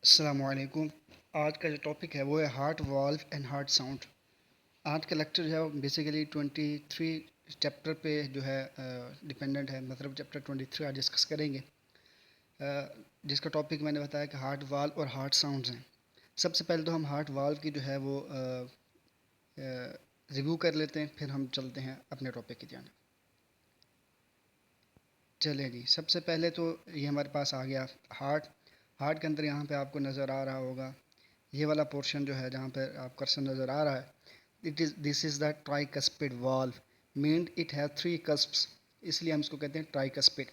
अस्सलामुअलैकुम। आज का जो टॉपिक है वो है heart valve and heart sound. आज का लेक्चर जो है वो बेसिकली 23 चैप्टर पे जो है डिपेंडेंट है, मतलब चैप्टर 23 आज डिस्कस करेंगे। जिसका टॉपिक मैंने बताया कि हार्ट वाल्व और हार्ट साउंड्स हैं। सबसे पहले तो हम हार्ट वाल्व की जो है वो रिव्यू कर लेते हैं, फिर हम चलते हैं अपने टॉपिक की जाने। चलें जी, सबसे पहले तो ये हमारे पास आ गया हार्ट। हार्ट के अंदर यहाँ पे आपको नज़र आ रहा होगा ये वाला पोर्शन जो है जहाँ पर आप कर्सर नज़र आ रहा है, this is the tricuspid valve. Mean it have 3 cusps, इसलिए हम इसको कहते हैं ट्राइकस्पिड।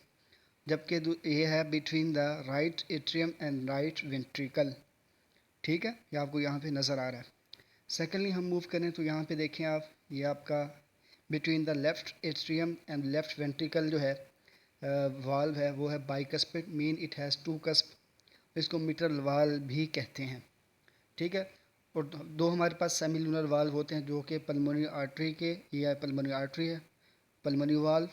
जबकि ये है between the right atrium and right ventricle. ठीक है, ये आपको यहाँ पे नज़र आ रहा है। सेकेंडली हम मूव करें तो यहाँ पे देखें आप, ये आपका between the left atrium and left ventricle जो है वाल्व है वो है bicuspid. Mean it has 2 cusp, इसको मिट्रल वाल्व भी कहते हैं। ठीक है। और दो हमारे पास सेमिलुनर वाल्व होते हैं जो कि पल्मोनरी आर्टरी के, यह पल्मोनरी आर्टरी है, पल्मोनरी वाल्व।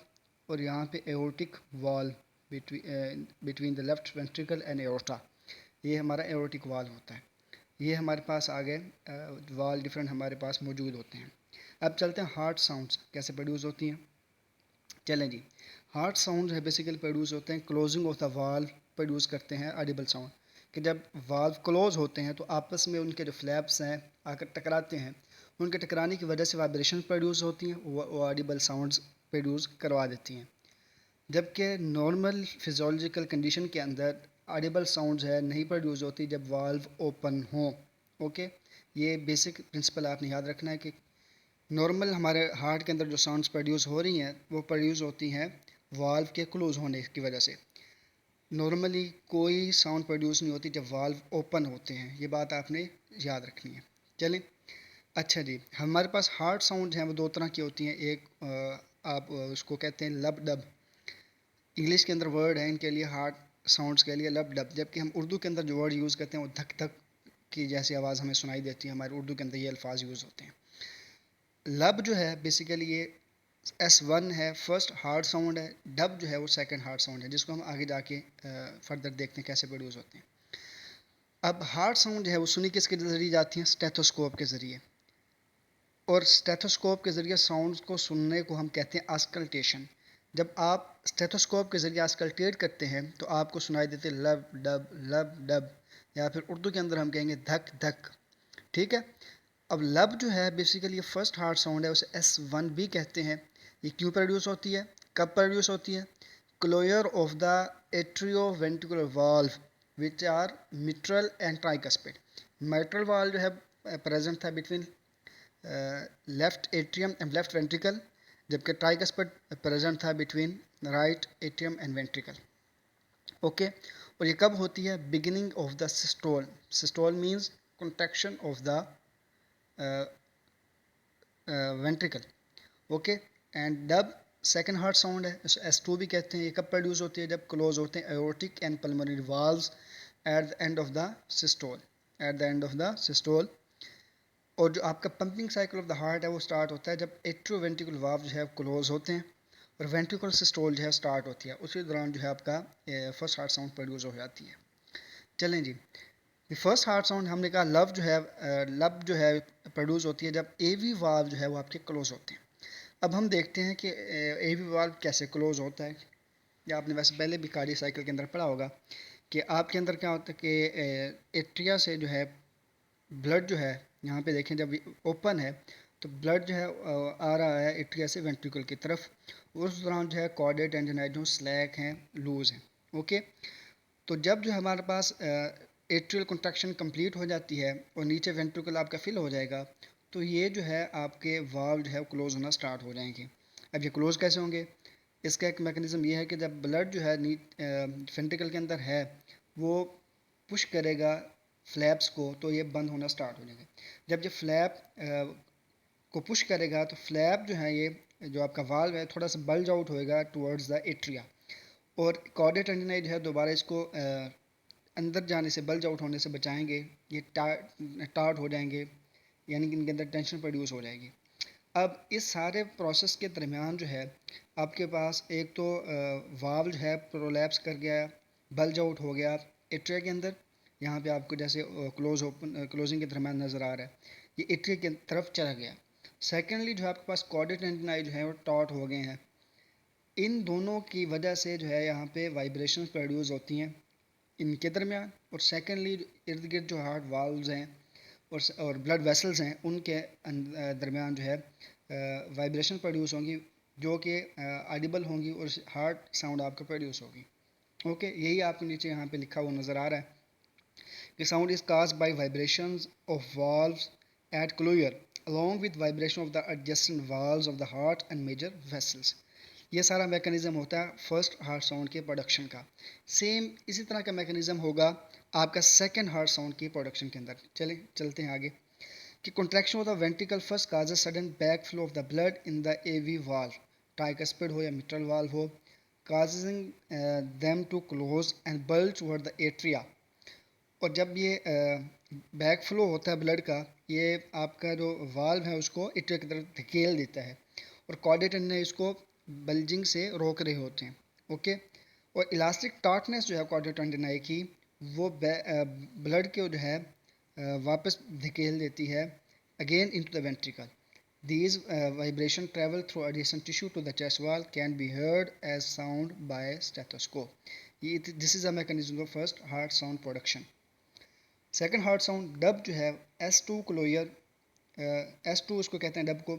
और यहाँ पे aortic valve between the left ventricle and aorta, ये हमारा एओर्टिक वाल्व होता है। ये हमारे पास आ गए वाल्व डिफरेंट हमारे पास मौजूद होते हैं। अब चलते हैं हार्ट साउंड्स कैसे प्रोड्यूस होती हैं। चलें जी, हार्ट साउंड है बेसिकली प्रोड्यूस होते हैं closing of the valve, produce करते हैं ऑडिबल साउंड। कि जब वाल्व क्लोज होते हैं तो आपस में उनके जो फ्लैप्स हैं आकर टकराते हैं, उनके टकराने की वजह से वाइब्रेशन प्रोड्यूस होती हैं, वो ऑडिबल साउंड्स प्रोड्यूस करवा देती हैं। जबकि नॉर्मल फिजियोलॉजिकल कंडीशन के अंदर ऑडिबल साउंड्स है नहीं प्रोड्यूस होती जब वाल्व ओपन हो। ओके, ये बेसिक प्रिंसिपल आपने याद रखना है कि नॉर्मल हमारे हार्ट के अंदर जो साउंड्स प्रोड्यूस हो रही हैं वो प्रोड्यूस होती हैं वाल्व के क्लोज होने की वजह से। नॉर्मली कोई साउंड प्रोड्यूस नहीं होती जब वाल्व ओपन होते हैं, ये बात आपने याद रखनी है। चलें, अच्छा जी, हमारे पास हार्ट साउंड हैं वो 2 तरह की होती हैं। एक आप उसको कहते हैं लब डब। इंग्लिश के अंदर वर्ड है इनके लिए, हार्ट साउंड्स के लिए लब डब। जबकि हम उर्दू के अंदर जो वर्ड यूज़ करते हैं वो धक धक की जैसी आवाज़ हमें सुनाई देती है, हमारे उर्दू के अंदर ये अल्फाज यूज़ होते हैं। लब जो है बेसिकली ये S1 है, फर्स्ट हार्ड साउंड है। डब जो है वो सेकंड हार्ड साउंड है, जिसको हम आगे जाके फर्दर देखते हैं कैसे प्रोड्यूस होते हैं। अब हार्ड साउंड जो है वो सुनी किसके ज़रिए जाती हैं, स्टेथोस्कोप के ज़रिए। और स्टेथोस्कोप के ज़रिए साउंड्स को सुनने को हम कहते हैं आस्कल्टेशन। जब आप स्टेथोस्कोप के ज़रिए आस्कल्टेट करते हैं तो आपको सुनाई देते लब डब, या फिर उर्दू के अंदर हम कहेंगे धक धक। ठीक है। अब लब जो है बेसिकली ये फर्स्ट हार्ट साउंड है, उसे S1 भी कहते हैं। ये क्यों प्रोड्यूस होती है, कब प्रोड्यूस होती है? Closure of the atrioventricular valve which are mitral and tricuspid. Mitral valve जो है प्रेजेंट था between left atrium and left ventricle, जबकि ट्राइकस्पिड प्रेजेंट था between right atrium and ventricle. Okay, और ये कब होती है? Beginning of the systole. Systole means contraction of the ventricle. Okay, and dub second heart sound है, S2 भी कहते हैं। ये कब प्रोड्यूस होती है? जब क्लोज होते हैं aortic and pulmonary valves at the end of the systole, at the end of the systole. और जो आपका pumping cycle of the heart है वो स्टार्ट होता है जब एट्रोवेंट्रिकुलर वाल्व जो है क्लोज होते हैं और वेंट्रिकुलर सिस्टोल जो है स्टार्ट होती है। उसी दौरान जो है आपका फर्स्ट हार्ट साउंड प्रोड्यूस हो जाती है। चलें जी, फर्स्ट हार्ट साउंड हमने कहा लब जो है, लब जो है प्रोड्यूस होती है जब एवी वाल्व जो है वो आपके क्लोज होते हैं। अब हम देखते हैं कि एवी वाल्व कैसे क्लोज होता है। या आपने वैसे पहले भी कार्डियक साइकिल के अंदर पढ़ा होगा कि आपके अंदर क्या होता है कि एट्रिया से जो है ब्लड जो है, यहाँ पे देखें जब ओपन है तो ब्लड जो है आ रहा है एट्रिया से वेंट्रिकल की तरफ। उस दौरान जो है कॉर्डेट टेंडनाइट जो स्लैक हैं, लूज हैं। ओके, तो जब जो हमारे पास एट्रियल कंट्रैक्शन कंप्लीट हो जाती है और नीचे वेंट्रिकल आपका फिल हो जाएगा, तो ये जो है आपके वाल्व जो है क्लोज होना स्टार्ट हो जाएंगे। अब ये क्लोज कैसे होंगे? इसका एक मैकेनिज़्म ये है कि जब ब्लड जो है वेंट्रिकल के अंदर है वो पुश करेगा फ्लैप्स को तो ये बंद होना स्टार्ट हो जाएगा। जब ये फ्लैप को पुश करेगा तो फ्लैप जो है, ये जो आपका वाल्व है थोड़ा सा बल्ज आउट होएगा टुवर्ड्स द एट्रिया, और कॉर्डेट टेंडनाइट जो है दोबारा इसको अंदर जाने से, बल्ज आउट होने से बचाएंगे। ये टार्ट हो जाएंगे, यानी कि इनके अंदर टेंशन प्रोड्यूस हो जाएगी। अब इस सारे प्रोसेस के दरमियान जो है आपके पास एक तो वाल्व जो है प्रोलैप्स कर गया, बल्ज आउट हो गया एट्रिया के अंदर, यहाँ पे आपको जैसे क्लोजिंग के दरम्यान नज़र आ रहा है, ये एट्रिया की तरफ चला गया। सेकेंडली जो है आपके पास कॉर्डेट एंटेनाई जो है वो टॉट हो गए हैं। इन दोनों की वजह से जो है यहाँ पे वाइब्रेशन प्रोड्यूस होती हैं इनके दरमियान, और सेकेंडली इर्द गिर्द जो हार्ट वाल्व्स हैं और ब्लड वेसल्स हैं उनके दरमियान जो है वाइब्रेशन प्रोड्यूस होंगी, जो कि ऑडिबल होंगी और हार्ट साउंड आपका प्रोड्यूस होगी। ओके, यही आपको नीचे यहाँ पे लिखा हुआ नज़र आ रहा है कि sound is caused by vibrations of valves at closure along with vibration of the adjacent valves of the heart and major vessels। ये सारा मैकेनिज्म होता है फर्स्ट हार्ट साउंड के प्रोडक्शन का। सेम इसी तरह का मैकेनिज्म होगा आपका सेकंड हार्ट साउंड की प्रोडक्शन के अंदर। चलते हैं आगे कि contraction of the ventricle first causes sudden back flow of the blood in the AV valve, tricuspid हो या मिट्रल वाल्व हो, causing them to close and bulge toward the atria. और जब ये बैक फ्लो होता है ब्लड का, ये आपका जो वाल्व है उसको एट्रिया की तरफ धकेल देता है, और कॉर्डेट ने इसको बल्जिंग से रोक रहे होते हैं। ओके, और इलास्टिक टार्टनेस जो है कॉर्डेट एंटेनाई की, वो ब्लड को जो है वापस धकेल देती है again into the ventricle. These vibration travel through adjacent tissue to the chest wall, can be heard as sound by stethoscope। This is a mechanism of first heart sound production। Second heart sound dub जो है S2 closure, S2 उसको कहते हैं dub को,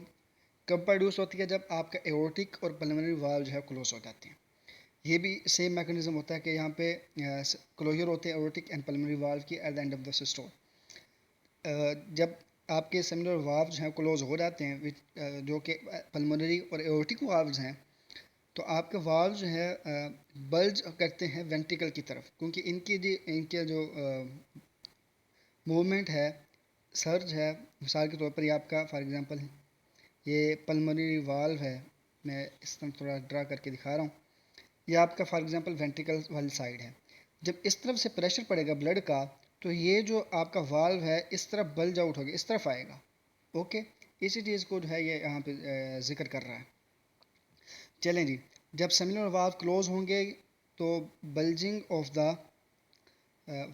कब produce होती है जब आपका एओर्टिक और पल्मोनरी वाल्व जो है क्लोज हो जाते हैं। ये भी सेम मैकेनिज्म होता है कि यहाँ पे क्लोजर होते हैं एओर्टिक एंड पल्मोनरी वाल्व की at the end of the systole. जब आपके सेमिनल वाल्व जो हैं क्लोज हो जाते हैं जो कि पल्मोनरी और एओर्टिक वाल्व्स हैं, तो आपके वाल्व जो है बल्ज करते हैं वेंट्रिकल की तरफ, क्योंकि इनके जो मूवमेंट है, सर्ज है। मिसाल के तौर पर ये आपका फॉर एग्जांपल ये पल्मोनरी वाल्व है, मैं इस तरह थोड़ा ड्रा करके दिखा रहा हूँ। ये आपका फॉर एग्जांपल वेंट्रिकल वाली साइड है। जब इस तरफ से प्रेशर पड़ेगा ब्लड का, तो ये जो आपका वाल्व है इस तरफ बल्ज आउट होगा, इस तरफ आएगा। ओके, इसी चीज़ को जो है ये यहाँ पे जिक्र कर रहा है। चलें जी, जब सेमिनल वाल्व क्लोज होंगे तो bulging of the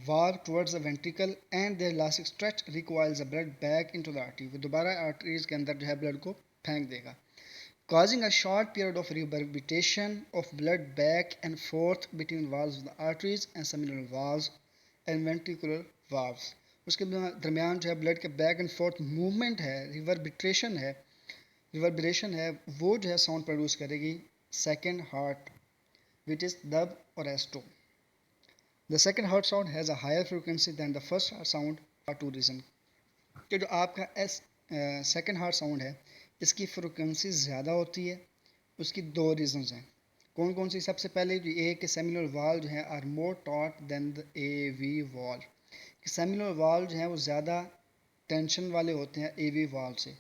valve towards the ventricle and their elastic stretch recoils the blood back into the artery। वो दोबारा आर्टरीज के अंदर जो है ब्लड को फेंक देगा, causing a short period of reverberation of blood back and forth between valves of the arteries and seminal valves and ventricular valves। उसके दरमियान जो है ब्लड के बैक एंड फोर्थ मूवमेंट है, रिवर्बरेशन है, वो जो है साउंड प्रोड्यूस करेगी सेकेंड हार्ट विच इज़ दब और S2। The second heart sound has a higher frequency than the first heart sound for two reasons। कि जो आपका सेकेंड हार्ट साउंड है इसकी फ्रिक्वेंसी ज़्यादा होती है, उसकी दो रीजंस हैं। कौन कौन सी? सबसे पहले जो ये कि सेमिनल वाल्व जो है are more taut than the AV valve, कि सेमिनल वाल्व जो है वो ज़्यादा टेंशन वाले होते हैं AV वाल्व से।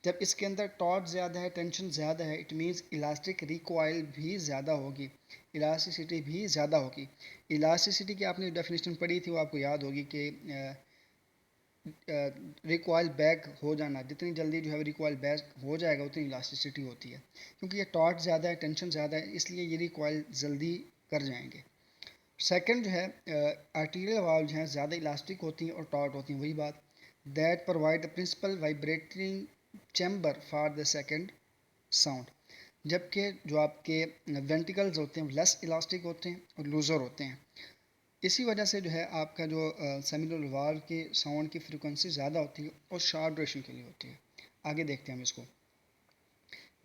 जब इसके अंदर टॉर्क ज़्यादा है, टेंशन ज़्यादा है, इट मीन्स इलास्टिक रिकॉइल भी ज़्यादा होगी, इलास्टिसिटी भी ज़्यादा होगी। इलास्टिसिटी की आपने डेफिनेशन पढ़ी थी, वो आपको याद होगी कि रिकॉइल बैक हो जाना, जितनी जल्दी जो है रिकॉइल बैक हो जाएगा उतनी इलास्टिसिटी होती है। क्योंकि ये टॉर्क ज़्यादा है, टेंशन ज़्यादा है, इसलिए ये रिकॉइल जल्दी कर जाएंगे। सेकंड जो है आर्टीरियल वाल्व जो है ज़्यादा इलास्टिक होती हैं और टॉर्क होती हैं, वही बात। That provide the principal vibrating chamber for the second sound. जबकि जो आपके वेंटिकल्स होते हैं लेस इलास्टिक होते हैं और लूज़र होते हैं। इसी वजह से जो है आपका जो सेमिनल वाल्व के साउंड की फ्रिक्वेंसी ज़्यादा होती है और शार्ट ड्यूरेशन के लिए होती है। आगे देखते हैं हम इसको।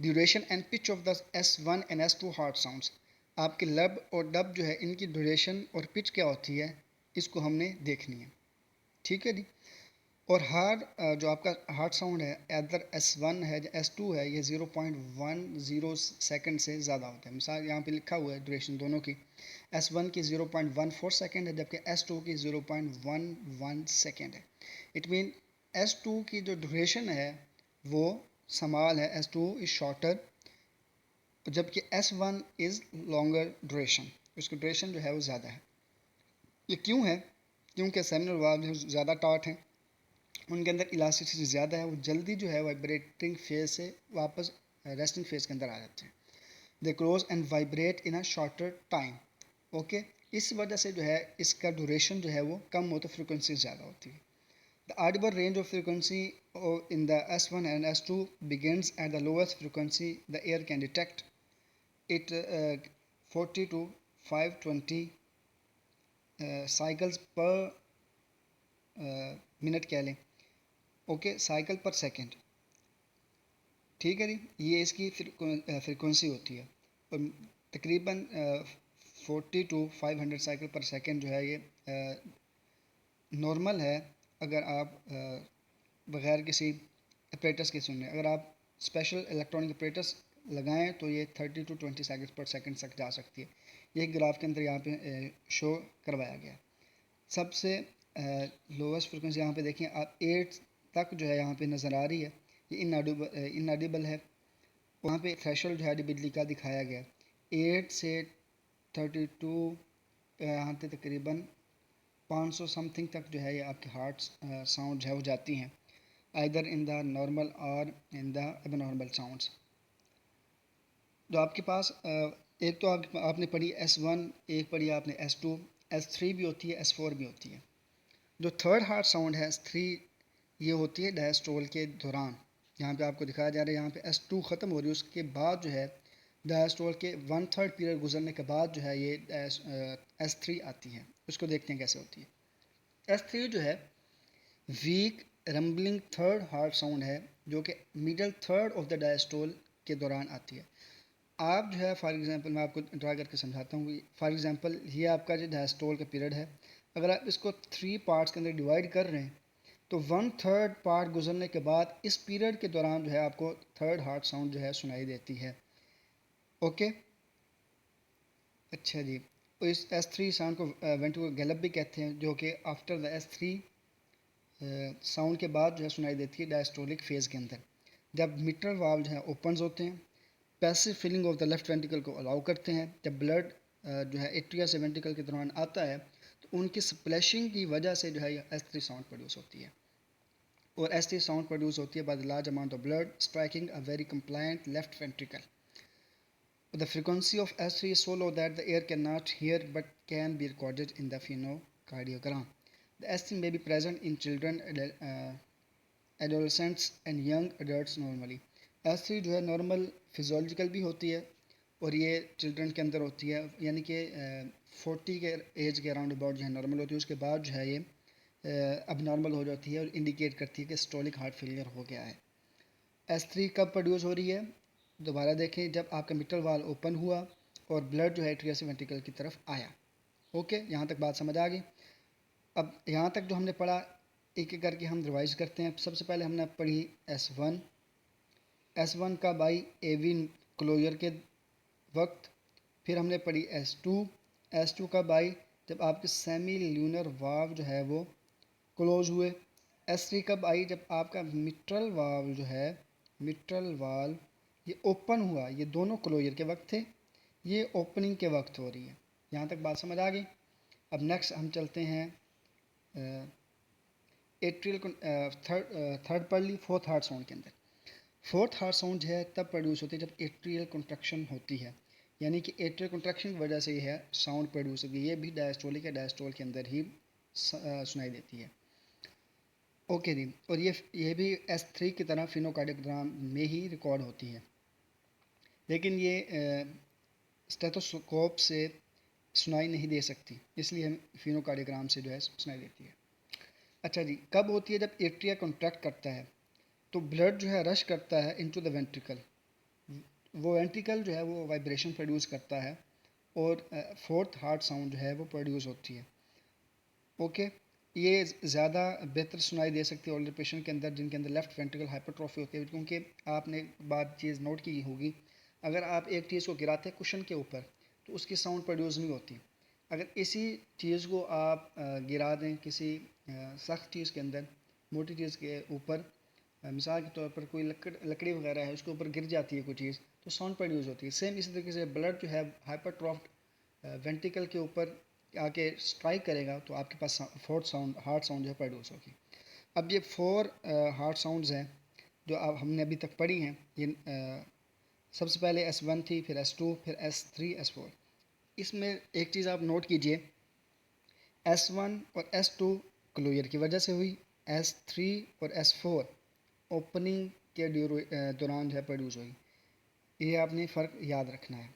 Duration and pitch of the S1 and S2 heart sounds. आपके लब और डब जो है इनकी ड्यूरेशन और पिच क्या होती है, इसको हमने देखनी है। ठीक है जी। और जो आपका हार्ट साउंड है एदर S1 है या S2 है, ये 0.10 सेकंड से ज़्यादा होता है। मिसाल यहाँ पे लिखा हुआ है ड्यूरेशन दोनों की, S1 की 0.14 सेकंड है जबकि S2 की 0.11 सेकंड है। इट मीन S2 की जो ड्यूरेशन है वो समाल है, S2 इज़ शॉर्टर, जबकि S1 इज़ लॉन्गर ड्यूरेशन, उसकी ड्यूरेशन जो है वो ज़्यादा है। ये क्यों है? क्योंकि सेमिनल वाल्व जो ज़्यादा टॉट हैं, उनके अंदर इलास्टिसिटी ज़्यादा है, वो जल्दी जो है वाइब्रेटिंग फेज से वापस रेस्टिंग फेज के अंदर आ जाते हैं। They close and vibrate in a shorter time. Okay, इस वजह से जो है इसका ड्यूरेशन जो है वो कम होता है, फ्रिक्वेंसी ज़्यादा होती है. The audible range of frequency in the S1 and S2 begins at the lowest frequency the air can detect. It 40 to 520 cycles per minute कह लें. ओके, साइकिल पर सेकंड. ठीक है जी, ये इसकी फ्रिक्वेंसी होती है. और तकरीबन 40 टू 500 साइकिल पर सेकंड जो है ये नॉर्मल है. अगर आप बग़ैर किसी अपरेटस के सुन रहे हैं, अगर आप स्पेशल इलेक्ट्रॉनिक अपरेटस लगाएं तो ये 30 टू 20 साइकिल्स पर सेकंड तक जा सकती है. ये ग्राफ के अंदर यहाँ पे शो करवाया गया. सबसे लोवेस्ट फ्रिक्वेंसी यहाँ पे देखें आप 8 तक जो है यहाँ पे नज़र आ रही है. ये इनऑडिबल है. वहाँ पे थ्रेशोल्ड जो है बिजली का दिखाया गया. 8 से 32 यहाँ पे तकरीबन 500 समथिंग तक जो है ये आपके हार्ट साउंड जो है वो जाती हैं, आइदर इन द नॉर्मल और इन द एबनॉर्मल साउंड्स. जो आपके पास एक तो आपने पढ़ी S1, एक पढ़ी आपने S2, S3 भी होती है, S4 भी होती है. जो थर्ड हार्ट साउंड है S3, ये होती है डायस्टोल के दौरान. यहाँ पे आपको दिखाया जा रहा है, यहाँ पे S2 ख़त्म हो रही है, उसके बाद जो है डायस्टोल के 1/3 पीरियड गुजरने के बाद जो है ये S3 आती है. उसको देखते हैं कैसे होती है. S3 जो है weak rumbling third heart sound है, जो कि middle third of the diastole के दौरान आती है. आप जो है फॉर एग्जांपल मैं आपको ड्रा करके समझाता हूँ. फॉर एग्जांपल ये आपका जो डायस्टोल का पीरियड है, अगर आप इसको 3 पार्ट्स के अंदर डिवाइड कर रहे हैं तो 1/3 पार्ट गुजरने के बाद इस पीरियड के दौरान जो है आपको थर्ड हार्ट साउंड जो है सुनाई देती है. ओके, अच्छा जी. तो इस S3 साउंड को वेंट्रिकुलर गैलप भी कहते हैं, जो कि आफ्टर द S3 साउंड के बाद जो है सुनाई देती है डायस्टोलिक फेज़ के अंदर, जब मिट्रल वाल्व जो है ओपन होते हैं, passive filling of the left ventricle को अलाउ करते हैं. जब ब्लड जो है एट्रिया से वेंट्रिकल के दौरान आता है तो उनकी स्प्लैशिंग की वजह से जो है S3 साउंड प्रोड्यूस होती है. और S3 साउंड प्रोड्यूस होती है by the large amount of blood striking a very compliant left ventricle. The frequency of S3 is so low that the ear cannot hear but can be recorded in the phenocardiogram. The S3 may be present in children, adolescents and young adults normally. S3 जो है normal physiological भी होती है और ये children के अंदर होती है, यानी कि 40 के एज के अराउंड अबाउट जो है नॉर्मल होती है. उसके बाद जो है ये अब नॉर्मल हो जाती है और इंडिकेट करती है कि सिस्टोलिक हार्ट फेलियर हो गया है. S3 कब प्रोड्यूस हो रही है, दोबारा देखें, जब आपका मिट्रल वाल ओपन हुआ और ब्लड जो है एट्रिया से वेंट्रिकल की तरफ आया. ओके, यहाँ तक बात समझ आ गई. अब यहाँ तक जो हमने पढ़ा एक एक करके हम रिवाइज करते हैं. सबसे पहले हमने पढ़ी S1 का बाई एविन क्लोजर के वक्त. फिर हमने पढ़ी S2 का बाई जब आपके सेमी ल्यूनर वाल्व जो है वो क्लोज हुए. S3 कब आई, जब आपका मिट्रल वाल्व जो है मिट्रल वाल्व ये ओपन हुआ. ये दोनों क्लोजर के वक्त थे, ये ओपनिंग के वक्त हो रही है. यहाँ तक बात समझ आ गई. अब नेक्स्ट हम चलते हैं एट्रियल थर्ड पढ़ ली. फोर्थ हार्ट साउंड के अंदर फोर्थ हार्ट साउंड है तब प्रोड्यूस होती है जब एट्रियल कंट्रक्शन होती है, यानी कि एट्रियल कंट्रक्शन की वजह से ये है साउंड प्रोड्यूस होती है. ये भी डायस्टोलिक है, डायस्टोल के अंदर ही सुनाई देती है. ओके जी. और ये भी S3 की तरह फिनोकार्डियोग्राम में ही रिकॉर्ड होती है, लेकिन ये स्टेथोस्कोप से सुनाई नहीं दे सकती, इसलिए हम फिनोकार्डियोग्राम से जो है सुनाई देती है. अच्छा जी, कब होती है, जब एट्रिया कॉन्ट्रैक्ट करता है तो ब्लड जो है रश करता है इनटू द वेंट्रिकल. वो वेंट्रिकल जो है वो वाइब्रेशन प्रोड्यूस करता है और फोर्थ हार्ट साउंड जो है वो प्रोड्यूस होती है. ओके, ये ज़्यादा बेहतर सुनाई दे सकती है ओल्डर पेशेंट के अंदर जिनके अंदर लेफ्ट वेंट्रिकल हाइपरट्रॉफी होती है, क्योंकि आपने बात चीज़ नोट की होगी, अगर आप एक चीज़ को गिराते हैं कुशन के ऊपर तो उसकी साउंड प्रोड्यूस नहीं होती. अगर इसी चीज़ को आप गिरा दें किसी सख्त चीज़ के अंदर, मोटी चीज़ के ऊपर, मिसाल के तौर पर कोई लकड़ी वगैरह है उसके ऊपर गिर जाती है कोई चीज़ तो साउंड प्रोड्यूस होती है. सेम इसी तरीके से ब्लड जो है हाइपरट्रॉफ्ड वेंट्रिकल के ऊपर आके स्ट्राइक करेगा तो आपके पास फोर्थ हार्ट साउंड जो है प्रोड्यूस होगी. अब ये 4 हार्ट साउंड्स हैं जो अब हमने अभी तक पढ़ी हैं. ये सबसे पहले S1 थी, फिर S2, फिर S3, S4. इसमें एक चीज़ आप नोट कीजिए, S1 और S2 क्लोजर की वजह से हुई, S3 और S4 ओपनिंग के दौरान जो है प्रोड्यूस हुई। ये आपने फ़र्क याद रखना है।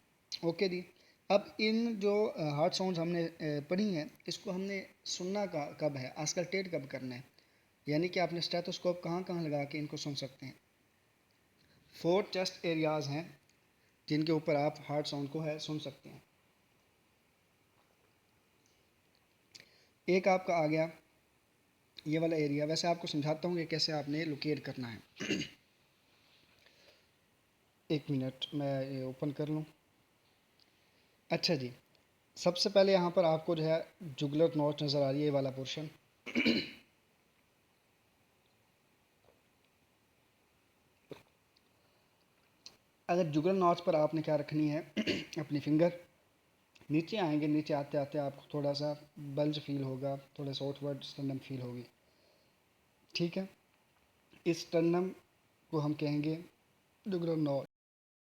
ओके जी। अब इन जो हार्ड साउंड्स हमने पढ़ी हैं, इसको हमने सुनना कब है, आस्कल्टेट कब करना है, यानी कि आपने स्टेथोस्कोप कहाँ कहाँ लगा के इनको सुन सकते हैं। 4 चेस्ट एरियाज़ हैं जिनके ऊपर आप हार्ड साउंड को है सुन सकते हैं। एक आपका आ गया ये वाला एरिया, वैसे आपको समझाता हूँ कि कैसे आपने लोकेट करना है। एक मिनट मैं ये ओपन कर लूँ। अच्छा जी, सबसे पहले यहाँ पर आपको जो है जुगलर नॉच नज़र आ रही है, ये वाला पोर्शन। अगर जुगलर नॉच पर आपने क्या रखनी है, अपनी फिंगर नीचे आएंगे, नीचे आते आते आपको थोड़ा सा बल्ज फील होगा, थोड़ा सा आउटवर्ड स्टर्नम फील होगी। ठीक है, इस स्टर्नम को हम कहेंगे जुगलर नॉच।